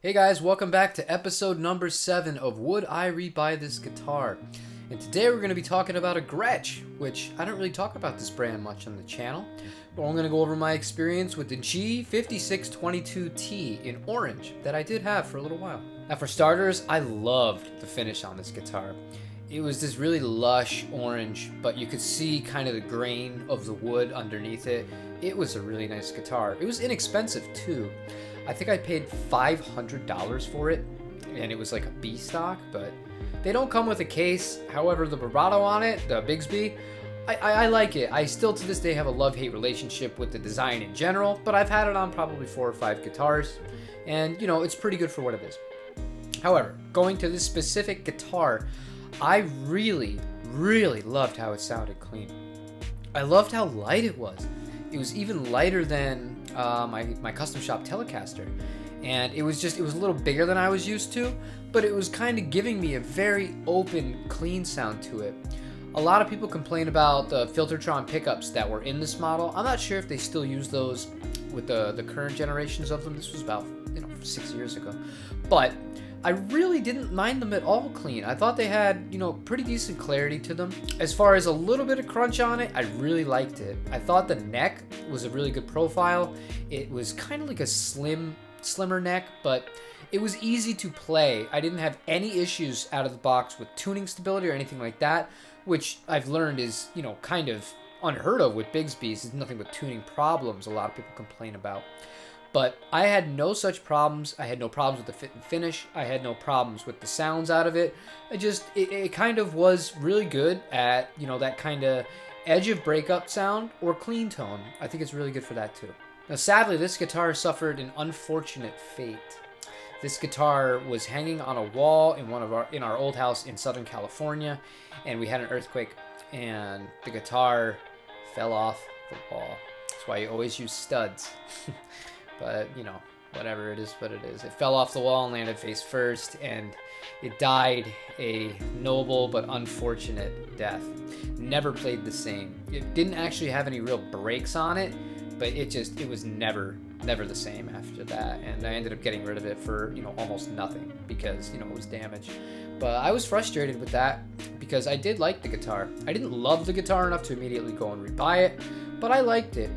Hey guys, welcome back to episode number 7 of Would I Rebuy This Guitar? And today we're going to be talking about a Gretsch, which I don't really talk about this brand much on the channel, but I'm going to go over my experience with the G5622t in orange that I did have for a little while. Now for starters, I loved the finish on this guitar. It was this really lush orange, but you could see kind of the grain of the wood underneath it. It was a really nice guitar. It was inexpensive too. I think I paid $500 for it, and it was like a B stock, but they don't come with a case. However, the vibrato on it, the Bigsby, I like it. I still to this day have a love-hate relationship with the design in general, but I've had it on probably 4 or 5 guitars, and you know, it's pretty good for what it is. However, going to this specific guitar, I really loved how it sounded clean. I loved how light it was. It was even lighter than my custom shop Telecaster, and it was a little bigger than I was used to, but it was kind of giving me a very open, clean sound to it. A lot of people complain about the Filtertron pickups that were in this model. I'm not sure if they still use those with the current generations of them. This was about 6 years ago, but I really didn't mind them at all clean. I thought they had, pretty decent clarity to them. As far as a little bit of crunch on it, I really liked it. I thought the neck was a really good profile. It was kind of like a slimmer neck, but it was easy to play. I didn't have any issues out of the box with tuning stability or anything like that, which I've learned is, kind of unheard of with Bigsby's. There's nothing but tuning problems a lot of people complain about. But I had no such problems. I had no problems with the fit and finish. I had no problems with the sounds out of it. It kind of was really good at, that kind of edge of breakup sound or clean tone. I think it's really good for that too. Now, sadly, this guitar suffered an unfortunate fate. This guitar was hanging on a wall in our old house in Southern California, and we had an earthquake, and the guitar fell off the wall. That's why you always use studs. But, whatever, it is what it is. It fell off the wall and landed face first, and it died a noble but unfortunate death. Never played the same. It didn't actually have any real breaks on it, but it was never the same after that. And I ended up getting rid of it for, almost nothing because, it was damaged. But I was frustrated with that because I did like the guitar. I didn't love the guitar enough to immediately go and rebuy it, but I liked it.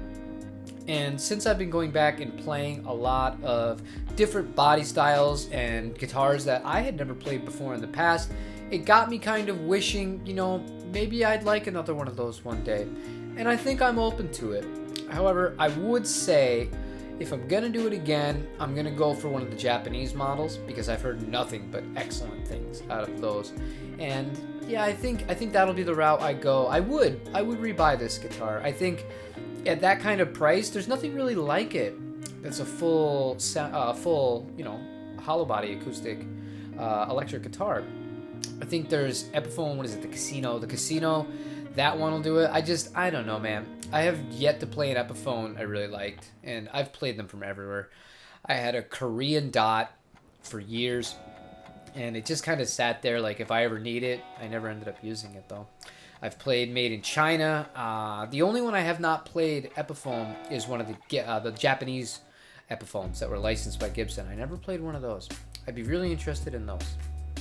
And since I've been going back and playing a lot of different body styles and guitars that I had never played before in the past, it got me kind of wishing, maybe I'd like another one of those one day. And I think I'm open to it. However, I would say if I'm going to do it again, I'm going to go for one of the Japanese models because I've heard nothing but excellent things out of those. And yeah, I think that'll be the route I go. I would rebuy this guitar. I think at that kind of price, there's nothing really like it. That's a full hollow body acoustic electric guitar. I think there's Epiphone. What is it? The Casino. The Casino. That one will do it. I don't know, man. I have yet to play an Epiphone I really liked, and I've played them from everywhere. I had a Korean Dot for years, and it just kind of sat there. Like if I ever need it, I never ended up using it though. I've played Made in China. The only one I have not played Epiphone is one of the Japanese Epiphones that were licensed by Gibson. I never played one of those. I'd be really interested in those.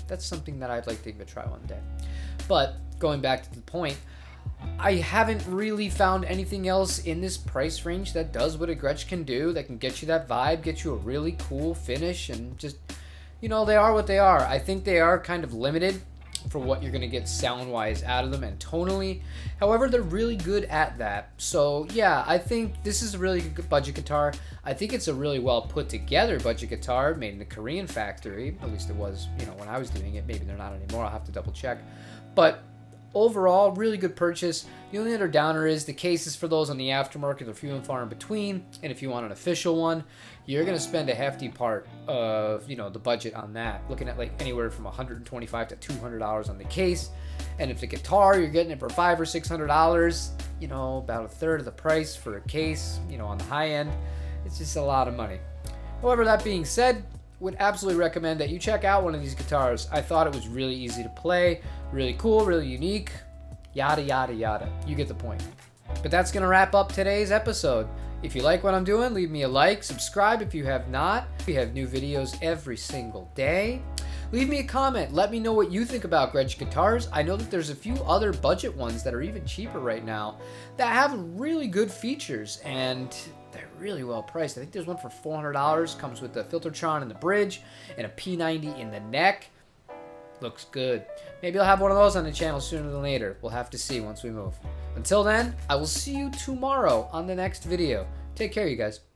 That's something that I'd like to give a try one day. But going back to the point, I haven't really found anything else in this price range that does what a Gretsch can do, that can get you that vibe, get you a really cool finish, and just, they are what they are. I think they are kind of limited for what you're going to get sound-wise out of them and tonally. However, they're really good at that. So yeah, I think this is a really good budget guitar. I think it's a really well put together budget guitar made in the Korean factory. At least it was, when I was doing it. Maybe they're not anymore. I'll have to double check. But overall, really good purchase. The only other downer is the cases for those on the aftermarket are few and far in between. And if you want an official one, you're going to spend a hefty part of, the budget on that. Looking at like anywhere from $125 to $200 on the case. And if the guitar, you're getting it for $500 or $600, about a third of the price for a case, on the high end. It's just a lot of money. However, that being said, would absolutely recommend that you check out one of these guitars. I thought it was really easy to play, really cool, really unique, yada, yada, yada. You get the point. But that's going to wrap up today's episode. If you like what I'm doing, leave me a like, subscribe if you have not. We have new videos every single day. Leave me a comment. Let me know what you think about Gretsch guitars. I know that there's a few other budget ones that are even cheaper right now that have really good features, and they're really well priced. I think there's one for $400. Comes with the Filtertron in the bridge and a P90 in the neck. Looks good. Maybe I'll have one of those on the channel sooner than later. We'll have to see once we move. Until then, I will see you tomorrow on the next video. Take care, you guys.